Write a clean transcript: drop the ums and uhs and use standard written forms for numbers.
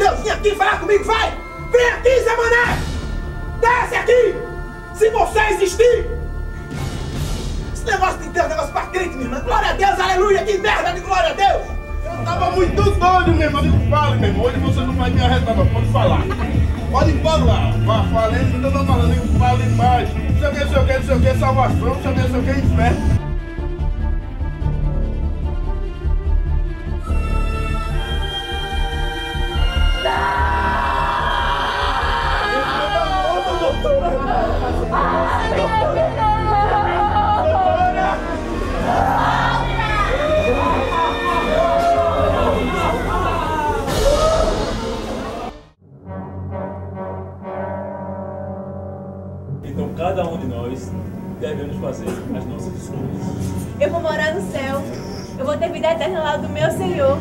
Deus, vem aqui falar comigo, vai! Vem aqui, Zé Mané! Desce aqui! Se você existir! Esse negócio de Deus, negócio pra crente, minha irmã. Glória a Deus, aleluia, que merda de glória a Deus! Eu tava muito doido, meu irmão. Fale, meu irmão. Hoje você não vai me arretar, não. Pode falar. Pode falar. Vá falando, não tô falando. Fale mais. Não sei o que, não sei o que, salvação. Não sei o que, inferno. Então cada um de nós devemos fazer as nossas escolhas. Eu vou morar no céu. Eu vou ter vida eterna lá do meu Senhor.